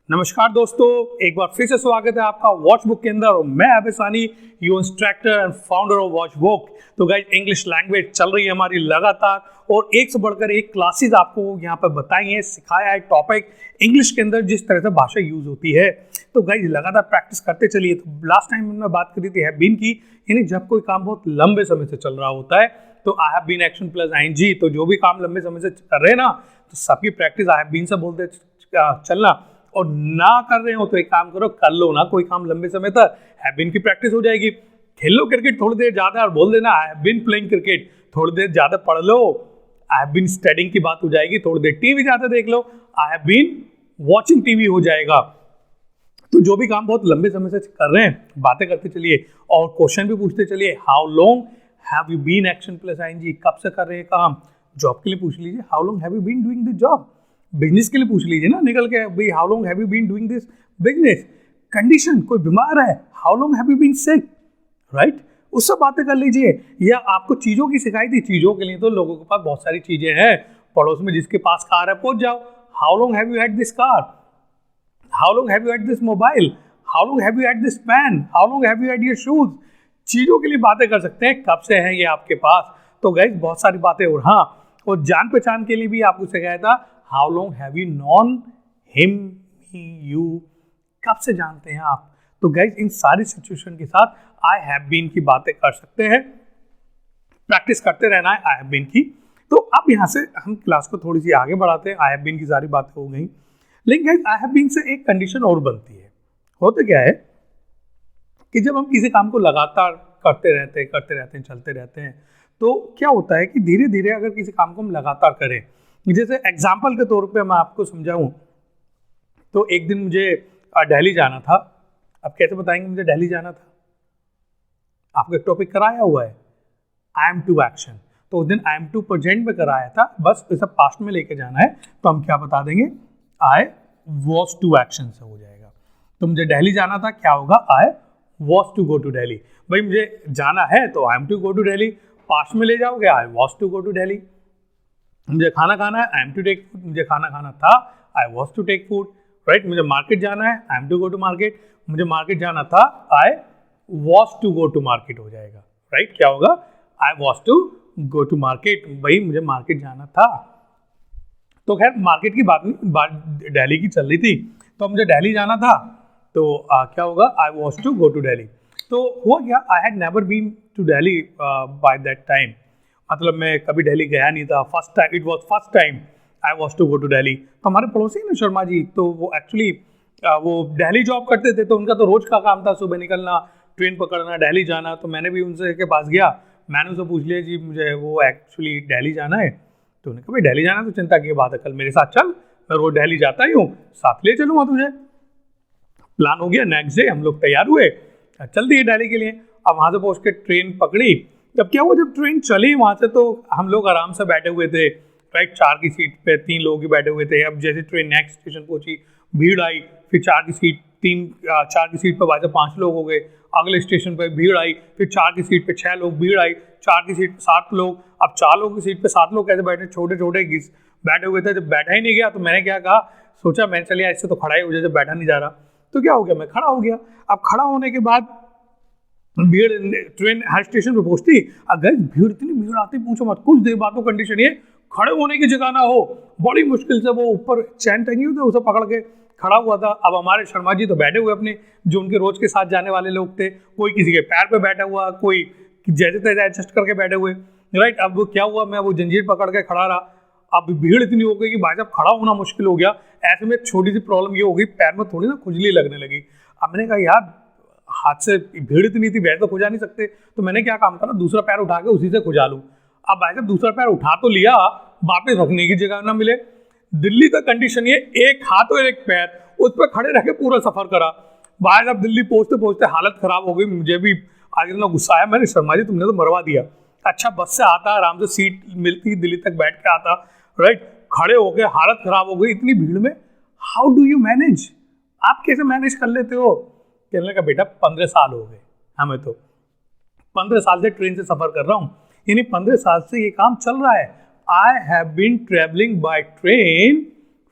नमस्कार दोस्तों, एक बार फिर से स्वागत है आपका वॉच बुक के अंदर। और मैं अभय सानी, you instructor and founder of watch book. तो गाइस, इंग्लिश लैंग्वेज चल रही है हमारी लगातार, और एक से बढ़कर एक क्लासेस आपको यहाँ पर बताई है, सिखाया है टॉपिक इंग्लिश के अंदर जिस तरह से भाषा यूज होती है। तो गाइस, लगातार प्रैक्टिस करते चलिए। तो लास्ट टाइम हमने बात करी थी हैव बीन की, यानी जब कोई काम बहुत लंबे समय से चल रहा होता है तो I have been action plus I N G. तो जो भी काम लंबे समय से कर रहे हैं ना, तो सबकी प्रैक्टिस आई हैव बीन से बोलते चलना। और ना कर रहे हो तो एक काम करो, कर लो ना कोई काम लंबे समय तक, हैव बीन की प्रैक्टिस हो जाएगी। खेल लो क्रिकेट थोड़ी देर ज्यादा और बोल देना I have been playing cricket. थोड़ी देर ज्यादा पढ़ लो, आई हैव बीन स्टडिंग की बात हो जाएगी। थोड़ी देर टीवी ज्यादा देख लो, I have been watching TV हो जाएगा। तो जो भी काम बहुत लंबे समय से कर रहे हैं, बातें करते चलिए और क्वेश्चन भी पूछते चलिए। How long have you been action plus I N G, कब से कर रहे हैं काम। जॉब के लिए पूछ लीजिए, how long have you been doing this job. Business के लिए पूछ लीजिए ना निकल के, भाई how long have you been doing this business. Condition, कोई बीमार है, how long have you been sick, right, उससे बातें कर लीजिए। या आपको चीजों की सिखाई थी, चीजों के लिए तो लोगों के पास बहुत सारी चीजें हैं। पड़ोस में जिसके पास कार है पहुंच जाओ, how long have you had this car, how long have you had this mobile, how long have you had this pen, how long have you had your shoes. चीजों के लिए बातें कर सकते हैं, कब से है ये आपके पास। तो गाइस, बहुत सारी बातें। और हाँ, और जान पहचान के लिए भी आपको सिखाया था, how long have you non him you, कब से जानते हैं आप। तो गाइस, इन सारी सिचुएशन के साथ आई हैव बीन की बातें कर सकते हैं, प्रैक्टिस करते रहना है आई हैव बीन की। तो अब यहां से हम क्लास को थोड़ी सी आगे बढ़ाते हैं। आई हैव बीन की सारी बातें हो गई, लेकिन गाइस आई हैव बीन से एक कंडीशन और बनती है। होता क्या है कि जब हम किसी काम को लगातार करते रहते हैं, चलते रहते हैं, तो क्या होता है कि धीरे धीरे अगर किसी काम को हम लगातार करें, जैसे एग्जाम्पल के तौर पे मैं आपको समझाऊं, तो एक दिन मुझे दिल्ली जाना था। अब कैसे बताएंगे मुझे दिल्ली जाना था, आपको एक टॉपिक कराया हुआ है आई एम टू एक्शन। तो उस दिन आई एम टू प्रेजेंट में कराया था, बस इसे पास्ट में लेके जाना है। तो हम क्या बता देंगे, आई वॉज टू एक्शन से हो जाएगा। तो मुझे दिल्ली जाना था, क्या होगा, I was to go to Delhi. भाई मुझे जाना है तो I am to go to Delhi, past में ले जाओगे I was to go to Delhi. मुझे खाना खाना है, I am to take food, मुझे खाना खाना था, I was to take food, right. मुझे मार्केट जाना है, I am to go to market, मुझे मार्केट जाना था, I was to go to market हो जाएगा, राइट। क्या होगा, I was to go to market, भाई मुझे मार्केट जाना था। तो खैर मार्केट की बात नहीं, दिल्ली की चल रही थी, तो मुझे दिल्ली जाना था, तो क्या होगा, I was to go to Delhi. तो हुआ क्या, I had never been to Delhi by that time, मतलब मैं कभी दिल्ली गया नहीं था। First time, it was first time I was to go to Delhi. तो हमारे पड़ोसी हैं ना शर्मा जी, तो वो एक्चुअली वो दिल्ली जॉब करते थे, तो उनका तो रोज का काम था सुबह निकलना, ट्रेन पकड़ना, दिल्ली जाना। तो मैंने भी उनसे के पास गया, मैंने उनसे पूछ लिया, जी मुझे वो एक्चुअली दिल्ली जाना है। तो उन्होंने कहा, भाई दिल्ली जाना तो चिंता की बात है, कल मेरे साथ चल, मैं रोज दिल्ली जाता ही हूँ, साथ ले चलूँगा तुझे। प्लान हो गया, नेक्स्ट डे हम लोग तैयार हुए, चल दिए दिल्ली के लिए। अब वहाँ से पहुँच के ट्रेन पकड़ी। जब क्या हुआ, जब ट्रेन चली वहाँ से, तो हम लोग आराम से बैठे हुए थे, राइट, 4 की सीट पे 3 लोग ही बैठे हुए थे। अब जैसे ट्रेन नेक्स्ट स्टेशन पहुंची, भीड़ आई, फिर 4 की सीट पे वैसे 5 लोग हो गए, अगले स्टेशन पे भीड़ आई, फिर 4 की सीट पे 6 लोग, भीड़ आई 4 की सीट पे 7 लोग। अब 4 लोगों की सीट पे 7 लोग कैसे बैठे, छोटे छोटे बैठे हुए थे। जब बैठा ही नहीं गया तो मैंने क्या कहा, सोचा मैंने चलिए इससे तो खड़ा ही हो जाए, जब बैठा नहीं जा रहा। तो क्या हो गया, मैं खड़ा हो गया। अब खड़ा होने के बाद भीड़, ट्रेन हर स्टेशन पे पहुंचती, अगर भीड़ इतनी भीड़ आती पूछो मत। कुछ देर बाद तो कंडीशन ये, खड़े होने की जगह ना हो, बड़ी मुश्किल से वो ऊपर चैन टंगी हुई थी, उसे पकड़ के खड़ा हुआ था। अब हमारे शर्मा जी तो बैठे हुए अपने, जो उनके रोज के साथ जाने वाले लोग थे, कोई किसी के पैर पे बैठा हुआ, कोई जैसे तैसे एडजस्ट करके बैठे हुए, राइट। अब क्या हुआ, मैं वो जंजीर पकड़ के खड़ा रहा। अब भीड़ इतनी हो गई कि भाई साहब खड़ा होना मुश्किल हो गया। ऐसे में छोटी सी प्रॉब्लम ये हो गई, पैर में थोड़ी ना खुजली लगने लगी। अब मैंने कहा यार, हाथ से भीड़ इतनी थी, वैसे तो खुजा नहीं सकते। तो मैंने क्या काम करा, दूसरा पैर उठा के उसी से खुजा लूं। अब भाई साहब दूसरा पैर उठा तो लिया, वापस रखने की जगह ना मिले। दिल्ली का कंडीशन ये, एक हाथ और एक पैर, उस पर खड़े रह के पूरा सफर करा। भाई साहब दिल्ली पहुंचते पहुंचते हालत खराब हो गई। मुझे भी आज इतना गुस्सा आया, मैंने शर्मा जी तुमने तो मरवा दिया। अच्छा बस से आता, आराम से सीट मिलती, दिल्ली तक बैठ के आता, राइट, खड़े हो गए, हालत खराब हो गई इतनी भीड़ में। हाउ डू यू मैनेज, आप कैसे मैनेज कर लेते हो। कहने लगा, बेटा 15 साल हो गए हमें, तो 15 साल से ट्रेन से सफर कर रहा हूँ, यानी 15 साल से ये काम चल रहा है। I have been travelling by train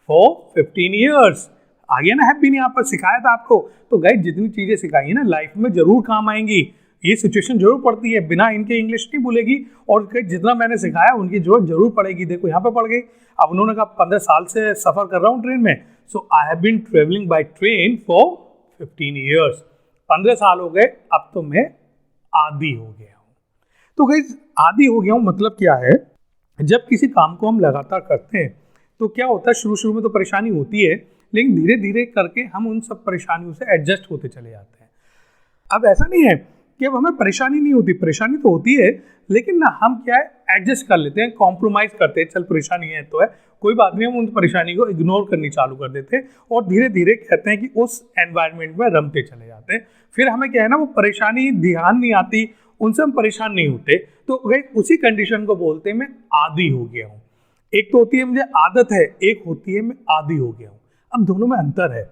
for 15 years, आ गया ना, हैव बीन यहाँ पर सिखाया था आपको। तो गाइस जितनी चीजें सिखाई है ना लाइफ में जरूर काम आएंगी, ये सिचुएशन जरूर पड़ती है, बिना इनके इंग्लिश नहीं भूलेगी, और जितना मैंने सिखाया उनकी जरूरत जरूर पड़ेगी। देखो यहाँ पे पड़ गई। अब उन्होंने कहा 15 साल से सफर कर रहा हूँ ट्रेन में, so I have been travelling by train for 15 years. 15 साल हो गए, अब तो मैं आदी हो गया हूँ। तो गाइस आदी हो गया हूँ मतलब क्या है, जब किसी काम को हम लगातार करते हैं तो क्या होता है, शुरू शुरू में तो परेशानी होती है, लेकिन धीरे धीरे करके हम उन सब परेशानियों से एडजस्ट होते चले जाते हैं। अब ऐसा नहीं है कि अब हमें परेशानी नहीं होती, परेशानी तो होती है, लेकिन ना हम क्या है एडजस्ट कर लेते हैं, कॉम्प्रोमाइज करते हैं, चल परेशानी है तो है, कोई बात नहीं, हम उन परेशानी को इग्नोर करनी चालू कर देते हैं और धीरे धीरे कहते हैं कि उस एनवायरनमेंट में रमते चले जाते हैं। फिर हमें क्या है ना, वो परेशानी ध्यान नहीं आती, उनसे हम परेशान नहीं होते। तो उसी कंडीशन को बोलते हैं मैं आदी हो गया हूँ। एक तो होती है मुझे आदत है, एक होती है मैं आदी हो गया हूँ। अब दोनों में अंतर है।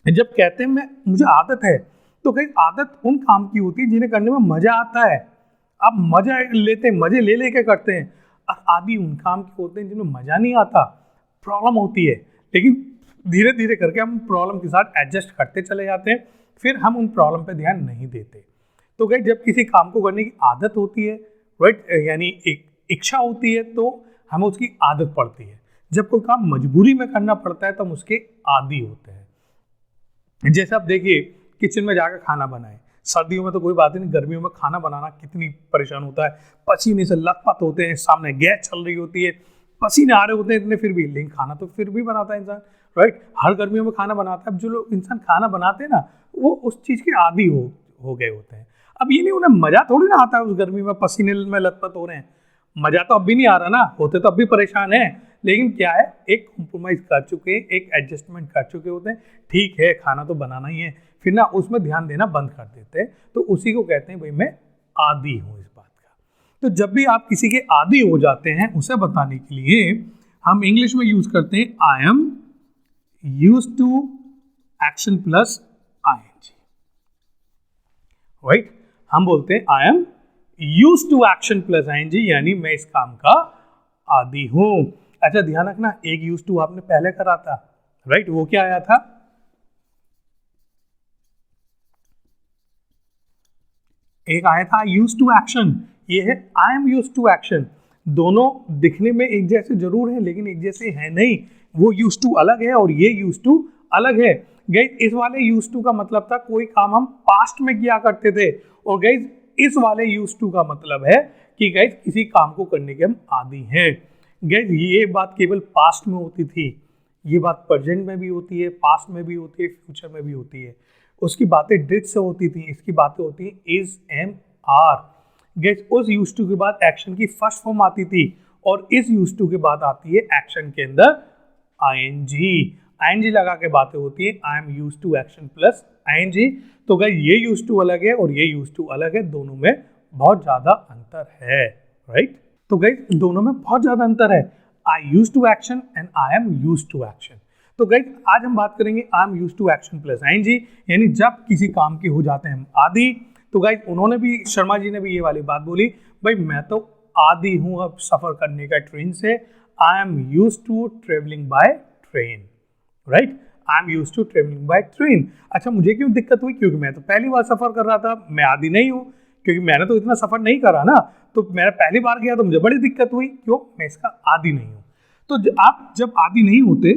जब कहते हैं मैं मुझे आदत है, तो कहीं आदत उन काम की होती है जिन्हें करने में मजा आता है, आप मजा लेते हैं, मजे ले लेके करते हैं। और आदी उन काम के होते हैं जिनमें मजा नहीं आता, प्रॉब्लम होती है, लेकिन धीरे धीरे करके हम प्रॉब्लम के साथ एडजस्ट करते चले जाते हैं, फिर हम उन प्रॉब्लम पे ध्यान नहीं देते। तो कहीं जब किसी काम को करने की आदत होती है, राइट, यानी एक इच्छा होती है, तो हमें उसकी आदत पड़ती है। जब कोई काम मजबूरी में करना पड़ता है तो हम उसके आदी होते हैं। जैसे आप देखिए किचन में जाकर खाना बनाएं, सर्दियों में तो कोई बात ही नहीं, गर्मियों में खाना बनाना कितनी परेशान होता है, पसीने से लथपथ होते हैं, सामने गैस चल रही होती है, पसीने आ रहे होते हैं इतने, फिर भी, लेकिन खाना तो फिर भी बनाता है इंसान, राइट, हर गर्मियों में खाना बनाता है। अब जो लोग इंसान खाना बनाते हैं ना, वो उस चीज़ के आदी हो गए होते हैं। अब ये नहीं, उन्हें मजा थोड़ी ना आता है उस गर्मी में पसीने में लथपथ हो रहे हैं, मजा तो अब भी नहीं आ रहा ना, होते तो अब भी परेशान है, लेकिन क्या है, एक कॉम्प्रोमाइज कर चुके हैं, एक एडजस्टमेंट कर चुके होते हैं। ठीक है, खाना तो बनाना ही है, फिर ना उसमें ध्यान देना बंद कर देते हैं, तो उसी को कहते हैं भाई मैं आदी हूँ इस बात का। तो जब भी आप किसी के आदी हो जाते हैं, उसे बताने के लिए हम इंग्लिश में यूज करते हैं I am used to action plus I N G, right. हम बोलते हैं I am used to action plus I N G, यानी मैं इस काम का आदी हूं। अच्छा ध्यान रखना, एक यूज्ड टू आपने पहले करा था, राइट, वो क्या आया था, एक आया था यूज्ड टू एक्शन, ये है I am used to action. दोनों दिखने में एक जैसे जरूर है, लेकिन एक जैसे है नहीं, वो यूज्ड टू अलग है और ये यूज्ड टू अलग है। गाइस इस वाले यूज्ड टू का मतलब था कोई काम हम पास्ट में किया करते थे, और गाइस इस वाले यूज्ड टू का मतलब है कि गाइस किसी काम को करने के हम आदी हैं। गाइस ये बात केवल पास्ट में होती थी, ये बात प्रेजेंट में भी होती है, पास्ट में भी होती है, फ्यूचर में भी होती है। उसकी बातें डिड से होती थी, इसकी बातें होती हैं इज, एम, आर। गाइस उस यूज्ड टू के बाद एक्शन की फर्स्ट फॉर्म आती थी, और इस यूज्ड टू के बाद आती है एक्शन के अंदर आईएनजी। आईएनजी लगा के बातें होती है I am used to action plus I N G. तो गाइस ये यूज्ड टू अलग है और ये यूज्ड टू अलग है, दोनों में बहुत ज्यादा अंतर है, राइट। तो गाइस दोनों में बहुत ज्यादा अंतर है, I used to action and I am used to action. तो गाइस आज हम बात करेंगे I am used to action plus I N G, यानी जब किसी काम के हो जाते हैं हम आदी। तो गाइस उन्होंने भी, शर्मा जी ने भी ये वाली बात बोली, भाई मैं तो आदी हूं अब सफर करने का ट्रेन से, I am used to travelling by train, right, I am used to travelling by train. अच्छा मुझे क्यों दिक्कत हुई, क्योंकि मैं तो पहली बार सफर कर रहा था, मैं आदी नहीं हूँ, क्योंकि मैंने तो इतना सफर नहीं करा ना, तो मैंने पहली बार किया तो मुझे बड़ी दिक्कत हुई, क्यों, मैं इसका आदी नहीं हूं। तो आप जब आदी नहीं होते,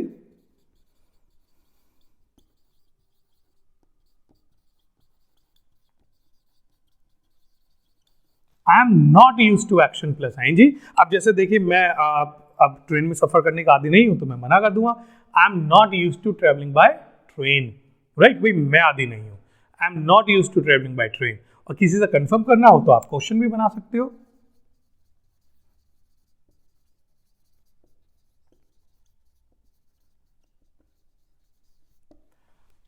I am not used to action plus I N G. अब जैसे देखिए मैं अब ट्रेन में सफर करने का आदी नहीं हूं, तो मैं मना कर दूंगा I am not used to travelling by train, right, भाई मैं आदी नहीं हूं, I am not used to travelling by train. और किसी से कंफर्म करना हो तो आप क्वेश्चन भी बना सकते हो,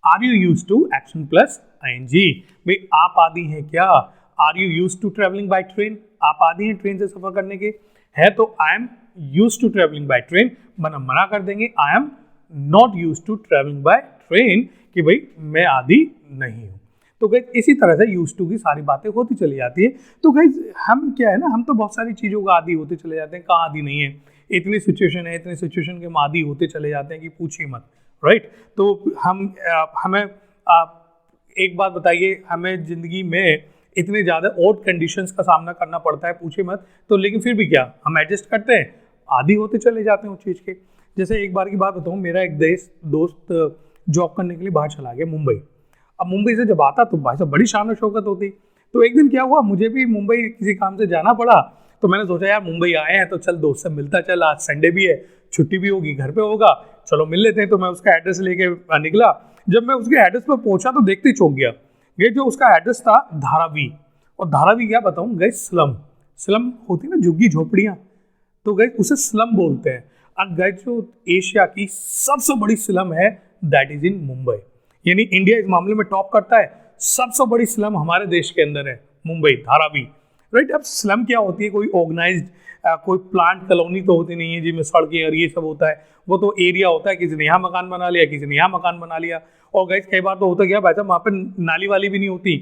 are you used to action plus I N G, भाई आप आदी हैं क्या, are you used to travelling by train, आप आदी हैं ट्रेन से सफर करने के, है तो I am used to travelling by train, मना कर देंगे I am not used to travelling by train, कि भाई मैं आदी नहीं हूं। तो गाइस इसी तरह से यूज्ड टू की सारी बातें होती चली जाती है। तो गाइस हम क्या है ना, हम तो बहुत सारी चीज़ों का आदी होते चले जाते हैं, कहाँ आदी नहीं है, इतनी सिचुएशन है, इतनी सिचुएशन के हम आदी होते चले जाते हैं कि पूछिए मत, राइट। तो हमें एक बात बताइए, हमें जिंदगी में इतने ज़्यादा ऑड कंडीशंस का सामना करना पड़ता है, पूछे मत। तो लेकिन फिर भी क्या, हम एडजस्ट करते हैं, आदी होते चले जाते हैं उस चीज़ के। जैसे एक बार की बात बताऊँ, मेरा एक दोस्त जॉब करने के लिए बाहर चला गया मुंबई। अब मुंबई से जब आता तो भाई साहब बड़ी शान और शौकत होती। तो एक दिन क्या हुआ, मुझे भी मुंबई किसी काम से जाना पड़ा। तो मैंने सोचा यार मुंबई आए हैं तो चल दोस्त से मिलता चल, आज संडे भी है, छुट्टी भी होगी, घर पे होगा, चलो मिल लेते हैं। तो मैं उसका एड्रेस लेके निकला। जब मैं उसके एड्रेस पर पहुंचा तो देखते ही चौंक गया। ये जो उसका एड्रेस था धारावी, और धारावी क्या बताऊं गए, स्लम होती ना झुग्गी झोपड़ियां, तो गए उसे स्लम बोलते हैं। अब गए जो एशिया की सबसे बड़ी स्लम है दैट इज इन मुंबई, यानी इंडिया इस मामले में टॉप करता है। सबसे बड़ी स्लम हमारे देश के अंदर है मुंबई, धारावी, राइट। अब स्लम क्या होती है, कोई ऑर्गेनाइज्ड कोई प्लांट कॉलोनी तो होती नहीं है जिसमें सड़कें और ये सब होता है। वो तो एरिया होता है, किसी ने यहाँ मकान बना लिया, किसी ने यहाँ मकान बना लिया। और गाइस कई बार तो होता क्या भाई साहब, वहाँ पर नाली वाली भी नहीं होती,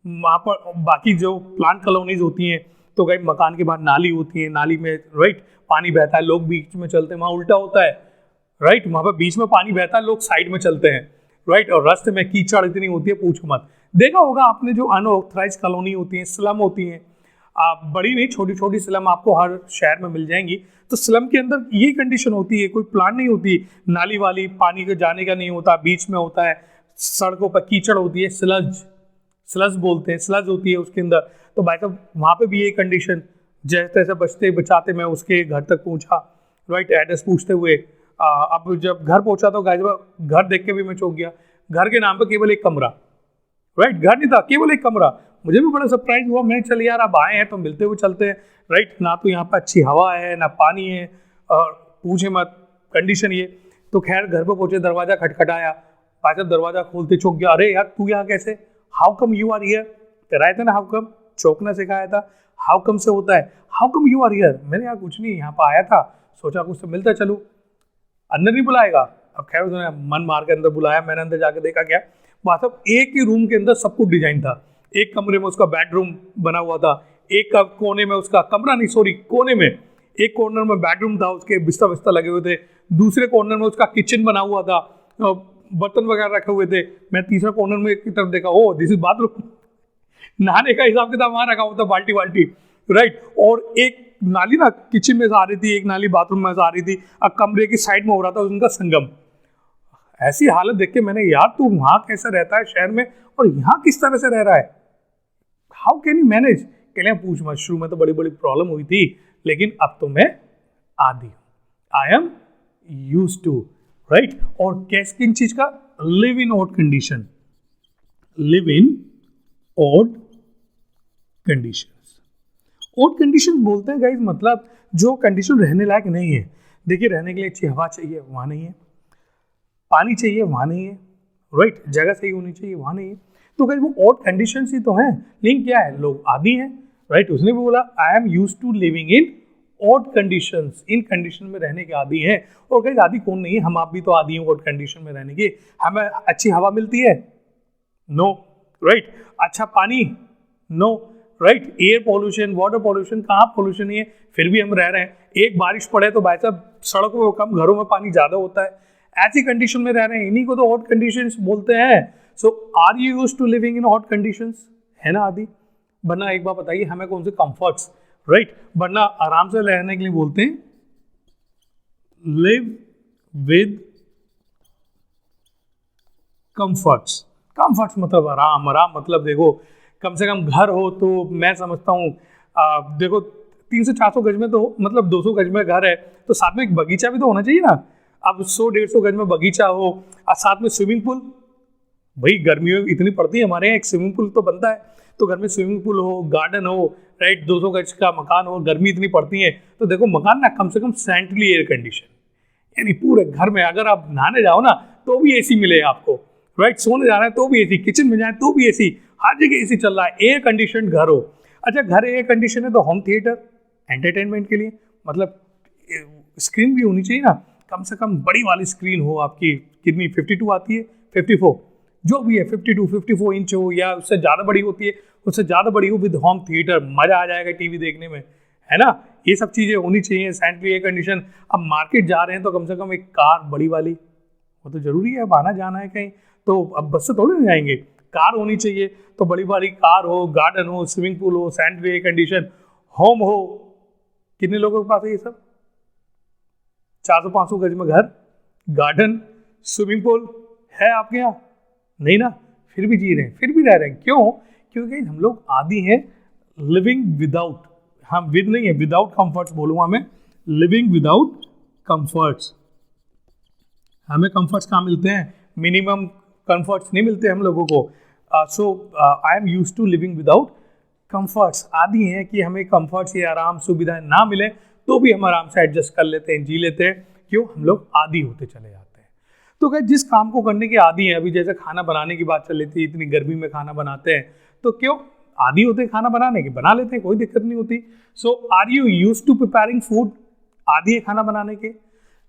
वहाँ पर बाकी जो प्लांट कॉलोनीज होती हैं तो गाइस मकान के बाहर नाली होती है, नाली में राइट पानी बहता है, लोग बीच में चलते हैं। वहाँ उल्टा होता है, राइट, वहाँ पर बीच में पानी बहता है, लोग साइड में चलते हैं, राइट। और रास्ते में कीचड़ इतनी होती है पूछो मत। देखा होगा आपने जो अनऑथराइज कॉलोनी होती है, स्लम होती हैं, बड़ी नहीं छोटी छोटी स्लम आपको हर शहर में मिल जाएंगी। तो स्लम के अंदर ये कंडीशन होती है, कोई प्लांट नहीं होती, नाली वाली, पानी के जाने का नहीं होता, बीच में होता है, सड़कों पर कीचड़ होती है, स्लज बोलते हैं, स्लज होती है उसके अंदर। तो भाई साहब वहाँ पे भी ये कंडीशन, जैसे तैसे बचते बचाते मैं उसके घर तक पहुँचा, राइट, एड्रेस पूछते हुए। अब जब घर पहुँचा तो घर देख के भी मैं चौंक गया। घर के नाम पर केवल एक कमरा, राइट, घर नहीं था, केवल एक कमरा। मुझे भी बड़ा सरप्राइज हुआ। मैं चल यार अब आए हैं तो मिलते हुए चलते हैं, राइट। ना तो यहाँ पर अच्छी हवा है ना पानी है, और पूछे मत कंडीशन ये। तो खैर घर पे पहुंचे, दरवाजा खटखटाया, भाई साहब दरवाजा खोलते चौंक गया, अरे यार तू यहाँ कैसे, how come you are here. कराया था ना हाउ कम, चौंकना सिखाया था, हाउ कम से होता है how come you are here. मैंने यार कुछ नहीं, यहाँ पर आया था, सोचा कुछ से मिलता चलूँ, अंदर नहीं बुलाएगा। अब खैर उसने मन मार के अंदर बुलाया। मैंने अंदर जाके देखा क्या, भाई साहब एक ही रूम के अंदर सब कुछ डिजाइन था। एक कमरे में उसका बेडरूम बना हुआ था, एक कोने में उसका कमरा नहीं सॉरी कोने में एक कॉर्नर में बेडरूम था, उसके बिस्तर बिस्तर लगे हुए थे, दूसरे कॉर्नर में उसका किचन बना हुआ था, बर्तन वगैरह रखे हुए थे। मैं तीसरा कॉर्नर में की तरफ देखा, ओ दिस इज बाथरूम, नहाने का हिसाब किताब वहां रखा हुआ था, बाल्टी बाल्टी, राइट। और एक नाली ना किचन में से आ रही थी, एक नाली बाथरूम में से आ रही थी, अब कमरे की साइड में हो रहा था उनका संगम। ऐसी हालत देख के मैंने, यार तू वहां कैसे रहता है शहर में और यहाँ किस तरह से रह रहा है, हाउ कैन यू मैनेज। कहले पूछ मत, शुरू में तो बड़ी बड़ी प्रॉब्लम हुई थी, लेकिन अब तो मैं आदी हूं, I am used to, right. और कैसे किन चीज का, live in odd condition, live in odd conditions. Odd condition बोलते हैं गाइस, मतलब जो कंडीशन रहने लायक नहीं है। देखिए रहने के लिए अच्छी हवा चाहिए, वहां नहीं है, पानी चाहिए, वहां नहीं है, राइट, जगह सही होनी चाहिए, वहां नहीं है। तो गाइस वो ऑड कंडीशंस ही तो हैं, लेकिन क्या है, लोग आदी हैं, राइट। उसने भी बोला I am used to living in odd conditions, इन कंडीशन में रहने के आदी हैं। और गाइस आदी कौन नहीं है, हम आप भी तो आदी हैं ऑड कंडीशन में रहने के। हमें अच्छी हवा मिलती है, नो, राइट, अच्छा पानी, no, right, air pollution, water pollution, कहाँ पॉल्यूशन नहीं है, फिर भी हम रह रहे हैं। एक बारिश पड़े तो भाई साहब सड़कों में कम, घरों में पानी ज्यादा होता है, ऐसी कंडीशन में रह रहे हैं, इन्हीं को तो ऑड कंडीशंस बोलते हैं। So are you used to living in odd conditions, है ना आदि। वरना एक बार बताइए हमें कौन से कंफर्ट्स, राइट, वरना आराम से रहने के लिए बोलते हैं लिव विद कंफर्ट्स। कंफर्ट्स मतलब आराम, आराम मतलब देखो कम से कम घर हो तो मैं समझता हूँ, देखो 300-400 गज में तो मतलब 200 गज में घर है तो साथ में एक बगीचा भी तो होना चाहिए ना। अब 100-150 गज में बगीचा हो और साथ में स्विमिंग पूल, भाई गर्मियों इतनी पड़ती है हमारे यहाँ, एक स्विमिंग पूल तो बनता है, तो घर में स्विमिंग पूल हो, गार्डन हो, राइट, 200 गज का मकान हो, गर्मी इतनी पड़ती है तो देखो मकान ना कम से कम सेंट्रली एयर कंडीशन, यानी पूरे घर में अगर आप नहाने जाओ ना तो भी एसी मिले आपको, राइट, सोने जा रहे हैं तो भी एसी, किचन में जाए तो भी एसी, हर जगह एसी चल रहा है, एयर कंडीशन घर हो। अच्छा घर एयर कंडीशन है तो होम थिएटर एंटरटेनमेंट के लिए, मतलब स्क्रीन भी होनी चाहिए ना, कम से कम बड़ी वाली स्क्रीन हो आपकी, कितनी 52 आती है, 54 जो भी है, 52-54 इंच हो या उससे ज़्यादा बड़ी होती है, उससे ज़्यादा बड़ी हो, विद होम थिएटर, मज़ा आ जाएगा टीवी देखने में, है ना। ये सब चीज़ें होनी चाहिए, सेंट्रली एयर कंडीशन। अब मार्केट जा रहे हैं तो कम से कम एक कार बड़ी वाली, वो तो जरूरी है, अब आना जाना है कहीं, तो अब बस से थोड़ी ना जाएंगे। कार होनी चाहिए, तो बड़ी बड़ी कार हो, गार्डन हो, स्विमिंग पूल हो, सैंड एयर कंडीशन होम हो। कितने लोगों के पास है ये सब? 400-500 गज में घर, गार्डन, स्विमिंग पूल है आपके यहाँ? नहीं ना, फिर भी जी रहे हैं, फिर भी रह रहे हैं। क्यों? क्योंकि हम लोग आदी हैं लिविंग विदाउट, हम विद नहीं है, विदाउट कंफर्ट्स बोलूंगा मैं, लिविंग विदाउट कंफर्ट्स। हमें कंफर्ट्स कहाँ मिलते हैं? मिनिमम कंफर्ट्स नहीं मिलते हम लोगों को। So I am used to living without comforts. आदि हैं कि हमें कंफर्ट्स या आराम सुविधाएं ना मिले तो भी हम आराम से एडजस्ट कर लेते हैं, जी लेते हैं। क्यों? हम लोग आदी होते चले जाते हैं। तो क्या जिस काम को करने के आदी हैं, अभी जैसे खाना बनाने की बात चल रही थी, इतनी गर्मी में खाना बनाते हैं, तो क्यों आदी होते हैं खाना बनाने की? बना लेते हैं, कोई दिक्कत नहीं होती। So are you used to preparing food? आदी है खाना बनाने के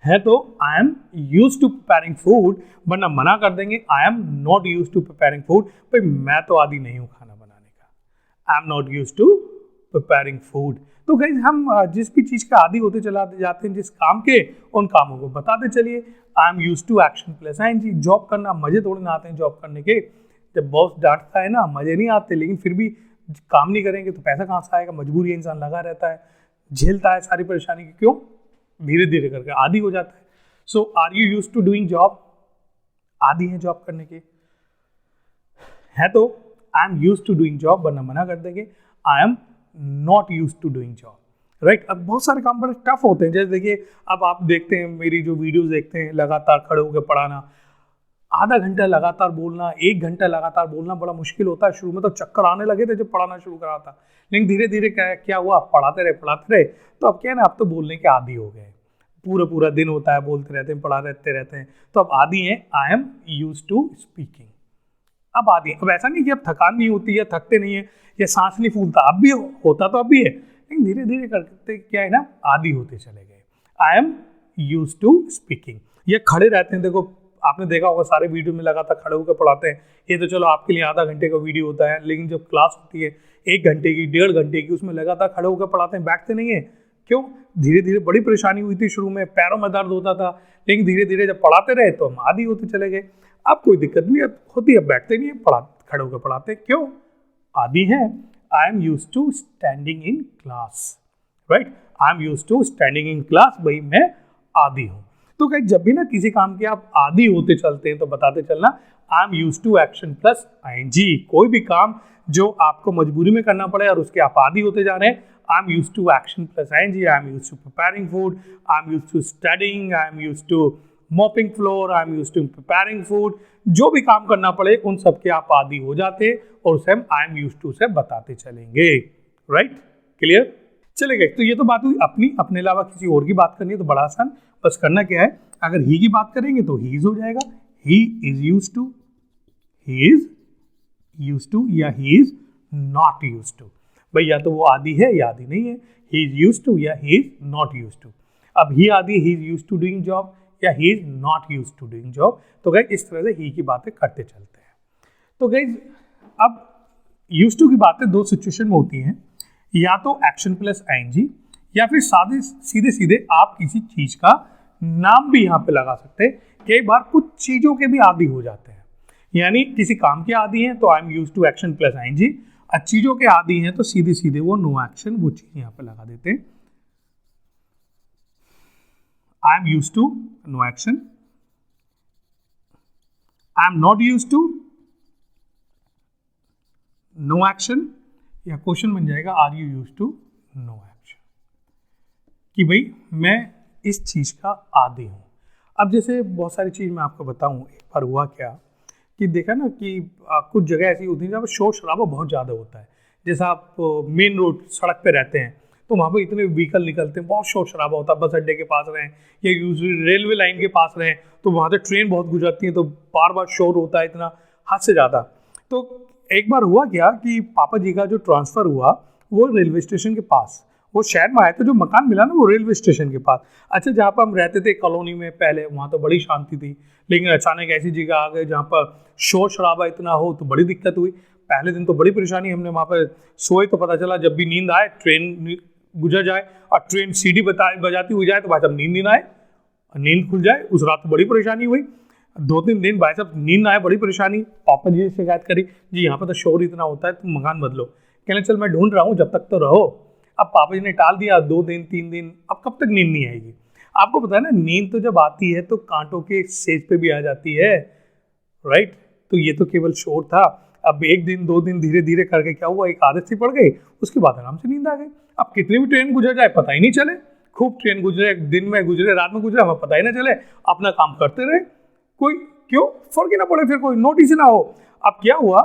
है तो I am used to preparing food, वरना मना कर देंगे I am not used to preparing food. भाई मैं तो आदी नहीं हूँ खाना बनाने का, I am not used to preparing food. तो गाइस हम जिस भी चीज का आदी होते चलाते जाते हैं, जिस काम के, उन कामों को बताते चलिए। I am used to action plus I N G. Job करना मजे थोड़े ना आते हैं जॉब करने के, जब बॉस डांटता है ना, मजे नहीं आते, लेकिन फिर भी काम नहीं करेंगे तो पैसा कहाँ से आएगा? मजबूरी है, इंसान लगा रहता है, झेलता है सारी परेशानी की। क्यों? धीरे धीरे करके आदी हो जाता है। So are you used to doing job? आदी है जॉब करने के है तो I am used to doing job, वरना मना कर देंगे I am not used to doing job. Right? अब बहुत सारे काम बड़े टफ होते हैं। जैसे देखिए, अब आप देखते हैं मेरी जो वीडियोस देखते हैं, लगातार खड़े होकर पढ़ाना, आधा घंटा लगातार बोलना, 1 घंटा लगातार बोलना बड़ा मुश्किल होता है। शुरू में तो चक्कर आने लगे थे जब पढ़ाना शुरू करा था, लेकिन धीरे धीरे क्या हुआ, पढ़ाते रहे, तो अब क्या है ना, अब तो बोलने के आदी हो गए। पूरा पूरा दिन होता है बोलते रहते हैं, पढ़ाते रहते हैं, तो अब आदी हैं I am used to speaking. अब आदी है। अब ऐसा नहीं कि अब थकान नहीं होती है, थकते नहीं है, या सांस नहीं फूलता, अब भी होता तो अब भी है, लेकिन धीरे धीरे करते क्या है ना, आदी होते चले गए। I am used to speaking. ये खड़े रहते हैं, देखो आपने देखा होगा सारे वीडियो में लगातार खड़े होकर पढ़ाते हैं। ये तो चलो आपके लिए आधा घंटे का वीडियो होता है, लेकिन जब क्लास होती है 1 घंटे की, 1.5 घंटे की, उसमें लगातार खड़े होकर पढ़ाते हैं, बैठते नहीं है। क्यों? धीरे धीरे बड़ी परेशानी हुई थी शुरू में, पैरों में दर्द होता था, लेकिन धीरे धीरे जब पढ़ाते रहे तो हम आदी होते चले गए। अब कोई दिक्कत नहीं होती, अब बैठते नहीं है, खड़े होकर पढ़ाते। क्यों? आदी है। I am used to standing in class. Right? I am used to standing in class, भाई मैं आदी हूँ। तो क्या जब भी ना किसी काम के आप आदी होते चलते हैं तो बताते चलना I am used to action plus I N G. कोई भी काम जो आपको मजबूरी में करना पड़े और उसके आप आदी होते जा रहे हैं, I am used to action plus I N G. I am used to preparing food, I am used to studying, I am used to mopping floor, I am used to preparing food. जो भी काम करना पड़े उन सब के आप आदी हो जाते और उसे हम आई एम यूज्ड टू से बताते चलेंगे। राइट? क्लियर? चलेगा। तो ये तो बात हुई अपनी, अपने अलावा किसी और की बात करनी है तो बड़ा आसान, बस करना क्या है, अगर ही की बात करेंगे तो ही हो जाएगा। He is used to, he is used to, या he is not used to. भाई या तो वो आदि है या आदि नहीं है, ही इज यूज्ड टू या he is not used to. अब ही आदि, he is used to doing job, या he is not used to doing job. तो गाइस इस तरह से ही की बातें करते चलते हैं। तो गाइस अब यूज्ड टू की बातें 2 सिचुएशन में होती हैं, या तो एक्शन प्लस आईएनजी, या फिर सीधे सीधे आप किसी चीज का नाम भी यहाँ पे लगा सकते हैं। कई बार कुछ चीजों के भी आदी हो जाते हैं, यानी किसी काम के आदी हैं तो I am used to action plus I N G, और चीजों के आदी हैं तो सीधे सीधे वो नो एक्शन वो चीज यहाँ पे लगा देते हैं। I am used to no action, I am not used to no action, या क्वेश्चन बन जाएगा are you used to no action, कि भाई मैं इस चीज का आदी हूं। अब जैसे बहुत सारी चीज मैं आपको बताऊं, एक बार हुआ क्या कि देखा ना कि कुछ जगह ऐसी होती है जहाँ पर शोर शराबा बहुत ज़्यादा होता है। जैसे आप मेन रोड सड़क पे रहते हैं तो वहाँ पे इतने व्हीकल निकलते हैं, बहुत शोर शराबा होता है। बस अड्डे के पास रहें या यूजली रेलवे लाइन के पास रहें तो वहाँ से ट्रेन बहुत गुजरती है, तो बार बार शोर होता है इतना, हद से ज़्यादा। तो एक बार हुआ क्या कि पापा जी का जो ट्रांसफ़र हुआ वो रेलवे स्टेशन के पास, वो शहर में आए तो जो मकान मिला ना वो रेलवे स्टेशन के पास। अच्छा, जहाँ पर हम रहते थे कॉलोनी में पहले, वहाँ तो बड़ी शांति थी, लेकिन अचानक ऐसी जगह आ गए जहाँ पर शोर शराबा इतना हो तो बड़ी दिक्कत हुई। पहले दिन तो बड़ी परेशानी, हमने वहाँ पर सोए तो पता चला जब भी नींद आए, ट्रेन गुजर जाए और ट्रेन सीढ़ी बजाती हुई जाए तो भाई साहब नींद आए, नींद खुल जाए। उस रात तो बड़ी परेशानी हुई। 2-3 दिन भाई साहब नींद ना आए, बड़ी परेशानी, पापा जी से शिकायत करी, जी यहाँ पर तो शोर इतना होता है, तुम मकान बदलो। कहने चल मैं ढूंढ रहा हूँ, जब तक तो रहो। अब पापा जी ने टाल दिया, 2 दिन 3 दिन, अब कब तक नींद नहीं आएगी। आपको पता है ना, नींद तो जब आती है तो कांटों के सेज पे भी आ जाती है, राइट। तो ये तो केवल शोर था। अब 1 दिन 2 दिन धीरे धीरे करके क्या हुआ, एक आदत सी पड़ गई, उसके बाद आराम से नींद आ गई। अब कितनी भी ट्रेन गुजर जाए पता ही नहीं चले, खूब ट्रेन गुजरे, दिन में गुजरे, रात में गुजरे, हमें पता ही ना चले, अपना काम करते रहे, कोई क्यों फर्क ही ना पड़े, फिर कोई नोटिस ही ना हो। अब क्या हुआ,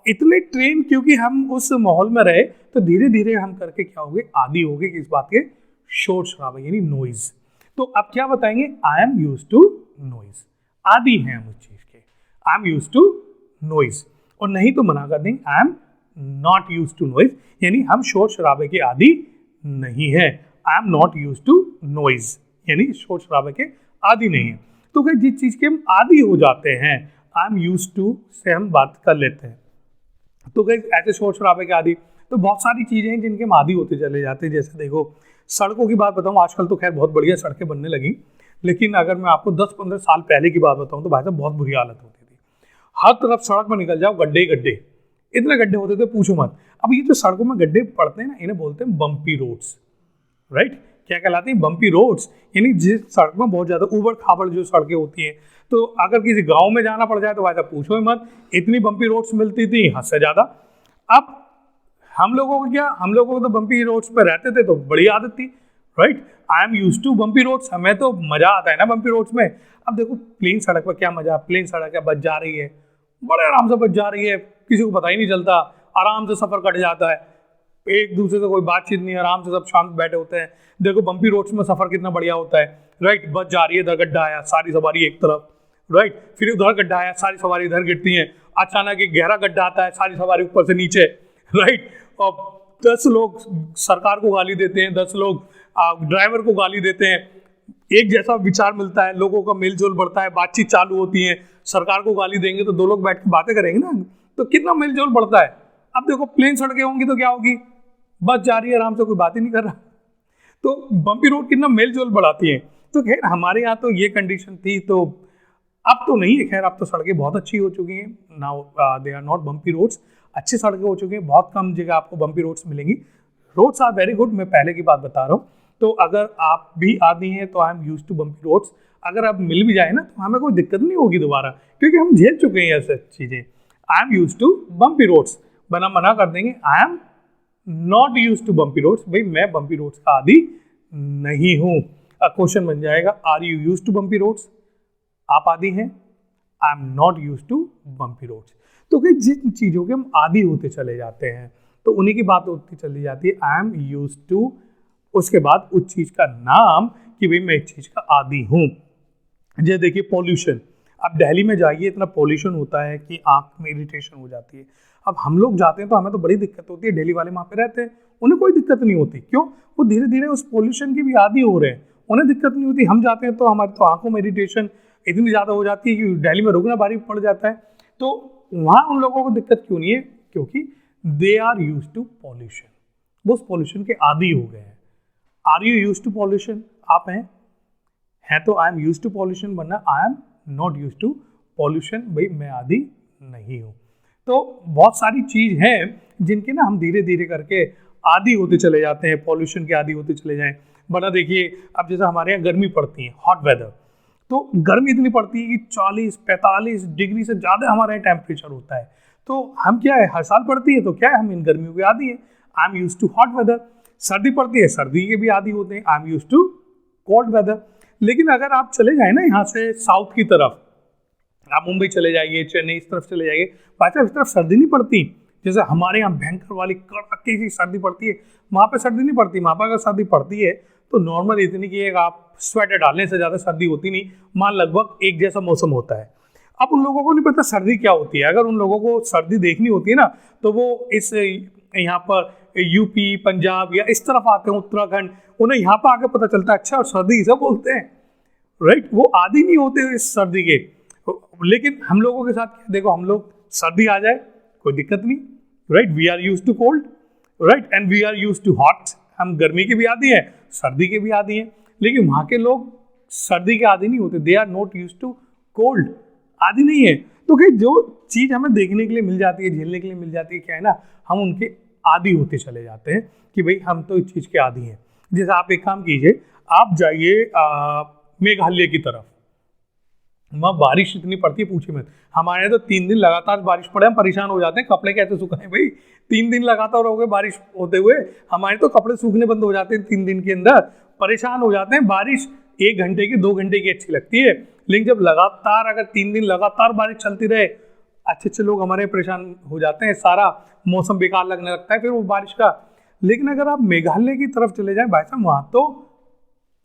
इतने ट्रेन क्योंकि हम उस माहौल में रहे, तो धीरे धीरे हम करके क्या हो गए, आदी हो गए किस बात के, शोर शराबा यानी नॉइज। तो अब क्या बताएंगे, I am used to noise, आदी हैं हम उस चीज के, I am used to noise. और नहीं तो मना कर देंगे, I am not used to noise, यानी हम शोर शराबे के आदी नहीं है। I am not used to noise यानी शोर शराबे के आदी नहीं है। तो क्या जिस चीज के हम आदी हो जाते हैं, आई एम यूज्ड टू से हम बात कर लेते हैं। तो क्या ऐसे शोर शराबे के आदी, तो बहुत सारी चीजें हैं जिनके हम आदी होते चले जाते हैं। जैसे देखो, सड़कों की बात बताऊं, आजकल तो खैर बहुत बढ़िया सड़कें बनने लगी, लेकिन अगर मैं आपको 10-15 साल पहले की बात बताऊं तो भाई साहब बहुत बुरी हालत होती थी। हर तरफ सड़क में निकल जाओ गड्ढे ही गड्ढे, इतने गड्ढे होते थे पूछो मत। अब ये जो सड़कों में गड्ढे पड़ते हैं ना, इन्हें बोलते हैं बम्पी रोड्स, राइट। क्या कहलाते हैं, बम्पी रोड्स, यानी जिस सड़क में बहुत ज्यादा उबड़ खाबड़ जो सड़कें होती हैं। तो अगर किसी गांव में जाना पड़ जाए तो भाई साहब पूछो ही मत, इतनी बम्पी रोड्स मिलती थी, हद से ज्यादा। अब हम लोगों को क्या, हम लोगों को तो बम्पी रोड्स पे रहते थे तो बड़ी आदत थी, right. I am used to bumpy roads, हमें तो मजा आता है ना बम्पी रोड्स में। अब देखो प्लेन सड़क पर क्या मजा, प्लेन सड़क है, बच जा रही है, बड़े आराम से बच जा रही है, किसी को पता ही नहीं चलता, आराम से सफर कट जाता है, एक दूसरे से कोई बातचीत नहीं, आराम से सब शांत बैठे होते हैं। देखो बम्पी रोड्स में सफर कितना बढ़िया होता है, राइट। बस जा रही है, इधर गड्ढा आया, सारी सवारी एक तरफ, राइट, फिर उधर गड्ढा आया, सारी सवारी इधर गिरती है, अचानक एक गहरा गड्ढा आता है, सारी सवारी ऊपर से नीचे, राइट। और 10 लोग सरकार को गाली देते हैं, 10 लोग ड्राइवर को गाली देते हैं, एक जैसा विचार मिलता है, लोगों का मेलजोल बढ़ता है, बातचीत चालू होती है। सरकार को गाली देंगे तो 2 लोग बैठ के बातें करेंगे ना, तो कितना मेलजोल बढ़ता है। अब देखो प्लेन सड़कें होंगी तो क्या होगी, बस जा रही है आराम से, कोई बात ही नहीं कर रहा, तो बम्पी रोड कितना मेलजोल बढ़ाती है। तो खैर हमारे यहाँ तो ये कंडीशन थी, तो अब तो नहीं है, खैर अब तो सड़कें बहुत अच्छी हो चुकी हैं, now they are not bumpy roads, अच्छी सड़कें हो चुकी हैं, बहुत कम जगह आपको बम्पी रोड्स मिलेंगी। रोड्स आर वेरी गुड, मैं पहले की बात बता रहा हूँ। तो अगर आप भी आदी हैं तो I am used to bumpy roads, अगर आप मिल भी जाए ना तो हमें कोई दिक्कत नहीं होगी दोबारा, क्योंकि हम झेल चुके हैं ऐसे चीजें। I am used to bumpy roads, बना मना कर देंगे, I am not used to bumpy roads, भाई मैं बम्पी रोड्स का आदी नहीं हूं। क्वेश्चन बन जाएगा, are you used to bumpy roads, आप आदी हैं, I am not used to bumpy roads. तो कि जिन चीजों के हम आदी होते चले जाते हैं तो उन्हीं की बात होती चली जाती है, आई एम यूज्ड टू, उसके बाद उस चीज का नाम कि भाई मैं इस चीज का आदी हूं। जैसे देखिए पॉल्यूशन, अब दिल्ली में जाइए, इतना पॉल्यूशन होता है कि आंख में इरिटेशन हो जाती है। अब हम लोग जाते हैं तो हमें तो बड़ी दिक्कत होती है, दिल्ली वाले वहाँ पे रहते हैं, उन्हें कोई दिक्कत नहीं होती, क्यों, वो धीरे धीरे उस पॉल्यूशन की भी आदी हो रहे हैं, उन्हें दिक्कत नहीं होती। हम जाते हैं तो हमारी तो आंखों में इरिटेशन इतनी ज़्यादा हो जाती है कि दिल्ली में रुकना भारी पड़ जाता है। तो वहाँ उन लोगों को दिक्कत क्यों नहीं है, क्योंकि they are use to pollution, वो उस पॉल्यूशन के आदी हो गए हैं। Are you use to pollution, आप हैं तो I am use to pollution, वरना I am not use to pollution, भाई मैं आदी नहीं हूँ। तो बहुत सारी चीज हैं जिनके ना हम धीरे धीरे करके आदी होते चले जाते हैं, पॉल्यूशन के आदी होते चले जाएं। वरना देखिए अब जैसे हमारे यहाँ गर्मी पड़ती है, हॉट वेदर, तो गर्मी इतनी पड़ती है कि 40-45 डिग्री से ज़्यादा हमारे यहाँ टेम्परेचर होता है। तो हम क्या है, हर साल पड़ती है, तो क्या है, हम इन गर्मियों के आदी हैं, I am use to hot weather. सर्दी पड़ती है, सर्दी के भी आदी होते हैं, I am use to cold weather. लेकिन अगर आप चले जाए ना यहाँ से साउथ की तरफ, आप मुंबई चले जाइए, चेन्नई इस तरफ चले जाइए, बाकी इस तरफ सर्दी नहीं पड़ती। जैसे हमारे यहाँ भयंकर वाली कड़के की सर्दी पड़ती है, वहाँ पे सर्दी नहीं पड़ती। वहाँ पर अगर सर्दी पड़ती है तो नॉर्मल इतनी कि आप स्वेटर डालने से ज़्यादा सर्दी होती नहीं, मान लगभग एक जैसा मौसम होता है। अब उन लोगों को नहीं पता सर्दी क्या होती है। अगर उन लोगों को सर्दी देखनी होती है ना, तो वो इस यहाँ पर यूपी, पंजाब या इस तरफ आते हैं, उत्तराखंड, उन्हें यहाँ पर आके पता चलता है, अच्छा और सर्दी इसे बोलते हैं, राइट। वो आदी नहीं होते इस सर्दी के। लेकिन हम लोगों के साथ क्या, देखो हम लोग सर्दी आ जाए कोई दिक्कत नहीं, right, we are use to cold, right, and we are use to hot. हम गर्मी के भी आदी हैं, सर्दी के भी आदी हैं। लेकिन वहाँ के लोग सर्दी के आदी नहीं होते, they are not use to cold, आदी नहीं है। तो कि जो चीज हमें देखने के लिए मिल जाती है, झेलने के लिए मिल जाती है, क्या है ना, हम उनके आदी होते चले जाते हैं कि भाई हम तो इस चीज के आदी हैं। जैसे आप एक काम कीजिए, आप जाइए मेघालय की तरफ, वहाँ बारिश इतनी पड़ती है पूछिए मत। हमारे यहाँ तो 3 दिन लगातार बारिश पड़े, हम परेशान हो जाते हैं, कपड़े कैसे सुखाएं भाई, 3 दिन लगातार हो गए बारिश होते हुए, हमारे तो कपड़े सूखने बंद हो जाते हैं 3 दिन के अंदर, परेशान हो जाते हैं। बारिश 1 घंटे की 2 घंटे की अच्छी लगती है, लेकिन जब लगातार अगर 3 दिन लगातार बारिश चलती रहे, अच्छे लोग हमारे परेशान हो जाते हैं, सारा मौसम बेकार लगने लगता है फिर वो बारिश का। लेकिन अगर आप मेघालय की तरफ चले जाएं भाई साहब, वहाँ तो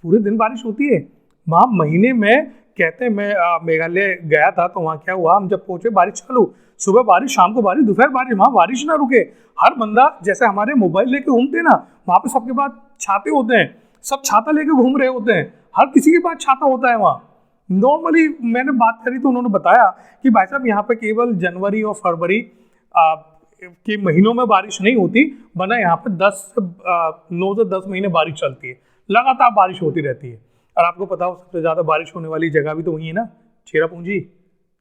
पूरे दिन बारिश होती है। वहाँ महीने में कहते हैं, मैं मेघालय गया था तो वहाँ क्या हुआ, हम जब पहुंचे बारिश चालू, सुबह बारिश, शाम को बारिश, दोपहर बारिश, वहाँ बारिश ना रुके। हर बंदा, जैसे हमारे मोबाइल लेके घूमते हैं ना, वहाँ पे सबके पास छाते होते हैं, सब छाता लेके घूम रहे होते हैं, हर किसी के पास छाता होता है वहाँ। नॉर्मली मैंने बात करी तो उन्होंने बताया कि भाई साहब यहाँ पे केवल जनवरी और फरवरी के महीनों में बारिश नहीं होती, वरना यहाँ पे 9 से 10 महीने बारिश चलती है, लगातार बारिश होती रहती है। और आपको पता हो सबसे ज़्यादा बारिश होने वाली जगह भी तो वही है ना, चेरापूंजी,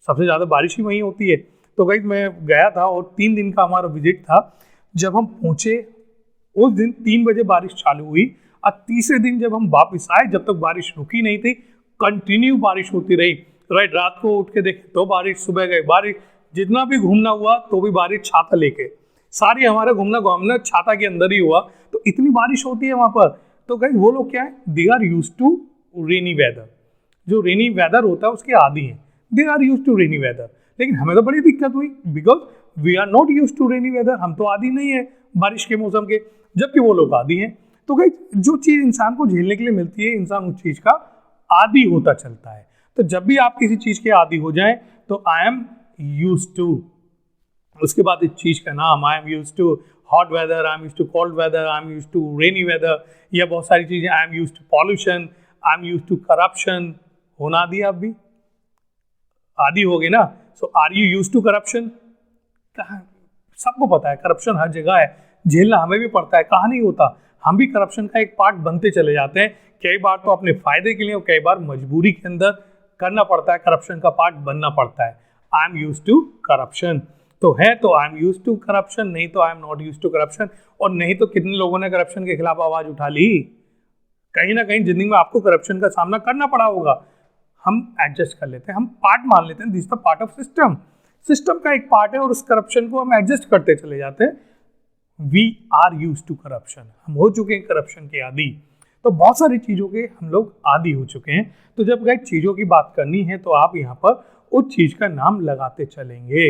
सबसे ज़्यादा बारिश ही वहीं होती है। तो गाइस मैं गया था और 3 दिन का हमारा विजिट था। जब हम पहुँचे उस दिन 3 बजे बारिश चालू हुई और तीसरे दिन जब हम वापस आए, जब तक बारिश रुकी नहीं थी, कंटिन्यू बारिश होती रही। राइट, रात को उठ के देखे तो बारिश, सुबह गए बारिश, जितना भी घूमना हुआ तो भी बारिश, छाता लेके, सारी हमारा घूमना छाता के अंदर ही हुआ। तो इतनी बारिश होती है वहाँ पर। तो गाइस वो लोग क्या है, they are used to rainy weather, जो रेनी वेदर होता है उसके आदी हैं, they are used to rainy weather. लेकिन हमें तो बड़ी दिक्कत हुई, because we are not used to rainy weather, हम तो आदी नहीं है बारिश के मौसम के, जबकि वो लोग आदी हैं। तो गाइस जो चीज़ इंसान को झेलने के लिए मिलती है, इंसान उस चीज़ का आदी होता चलता है। तो जब भी आप किसी चीज़ के आदी हो जाएं तो आई एम यूज्ड टू, उसके बाद इस चीज़ का नाम, I am used to hot weather, I am used to cold weather, I am used to rainy weather, या बहुत सारी चीज़ें, I am used to pollution, I am used to corruption. होना आदि आप भी आदि हो गए ना। So are you used to corruption? सबको पता है करप्शन हर जगह है, झेलना हमें भी पड़ता है, कहाँ नहीं होता। हम भी करप्शन का एक पार्ट बनते चले जाते हैं, कई बार तो अपने फायदे के लिए और कई बार मजबूरी के अंदर करना पड़ता है, करप्शन का पार्ट बनना पड़ता है। I am used to corruption तो है, तो I am used to corruption, नहीं तो I am not used to corruption. और नहीं तो कितने लोगों ने करप्शन के खिलाफ आवाज उठा ली। कहीं ना कहीं जिंदगी में आपको करप्शन का सामना करना पड़ा होगा, हम एडजस्ट कर लेते हैं, हम पार्ट मान लेते हैं, this the part of system, system का एक पार्ट है, और उस करप्शन को हम एडजस्ट करते चले जाते हैं। We are used to corruption, हम हो चुके हैं करप्शन के आदी। तो बहुत सारी चीज़ों के हम लोग आदी हो चुके हैं। तो जब गाइस चीज़ों की बात करनी है तो आप यहाँ पर उस चीज़ का नाम लगाते चलेंगे।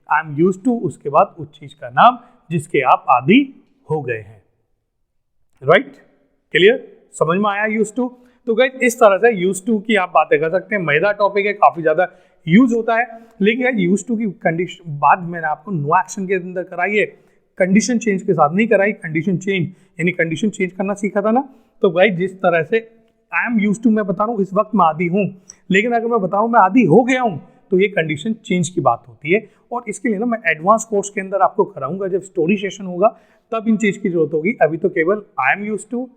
आई एम यूज्ड टू, उसके बाद उस चीज़ का नाम जिसके आप आदी हो गए हैं। राइट, क्लियर, समझ में आया यूज्ड टू? तो गाइस इस तरह से यूज्ड टू की आप बातें कर सकते हैं। मजेदार टॉपिक है, काफ़ी ज़्यादा यूज होता है। लेकिन यूज्ड टू की कंडीशन बाद मैंने आपको नो एक्शन के अंदर कराई है, कंडीशन चेंज के साथ नहीं कराई। कंडीशन चेंज यानी कंडीशन चेंज करना सीखा था ना। तो भाई जिस तरह से आई एम यूज्ड टू मैं बता रहा हूँ इस वक्त मैं आदी हूँ, लेकिन अगर मैं बता रहा हूँ मैं आदी हो गया हूँ तो ये कंडीशन चेंज की बात होती है। और इसके लिए ना मैं एडवांस कोर्स के अंदर आपको कराऊंगा, जब स्टोरी सेशन होगा तब इन चीज़ की जरूरत होगी। अभी तो केवल I am used to,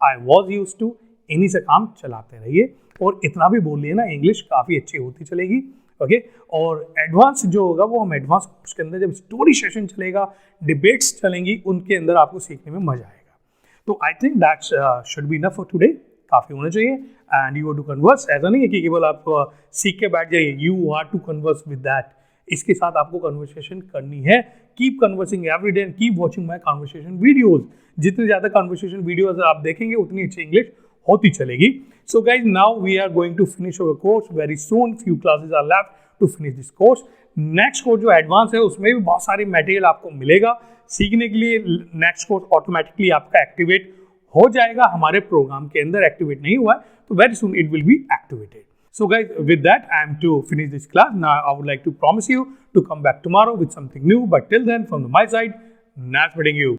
I was used to, इन्हीं से काम चलाते रहिए। और इतना भी बोल लिए ना, इंग्लिश काफ़ी अच्छी होती चलेगी। ओके, और एडवांस जो होगा वो हम एडवांस कोर्स के अंदर जब स्टोरी सेशन चलेगा, डिबेट्स चलेंगी, उनके अंदर आपको सीखने में मजा आएगा। तो I think that should be enough for today, काफ़ी होना चाहिए। And you are to converse, ऐसा नहीं है कि केवल आप सीख के बैठ जाइए, you are to converse with that. इसके साथ आपको कन्वर्सेशन करनी है। Keep conversing every day and keep watching my conversation videos. जितनी ज़्यादा कन्वर्सेशन वीडियोज आप देखेंगे उतनी अच्छी इंग्लिश होती चलेगी। So guys, now we are going to finish our course very soon. Few classes are left to finish this course. Next course जो advance है उसमें भी बहुत सारी मटेरियल आपको मिलेगा सीखने के लिए। नेक्स्ट कोर्स ऑटोमेटिकली आपका एक्टिवेट हो जाएगा, हमारे प्रोग्राम के अंदर एक्टिवेट नहीं हुआ है, तो very soon it will be activated. So guys, with that I am to finish this class. Now I would like to promise you to come back tomorrow with something new. But till then, from my side, nice meeting you.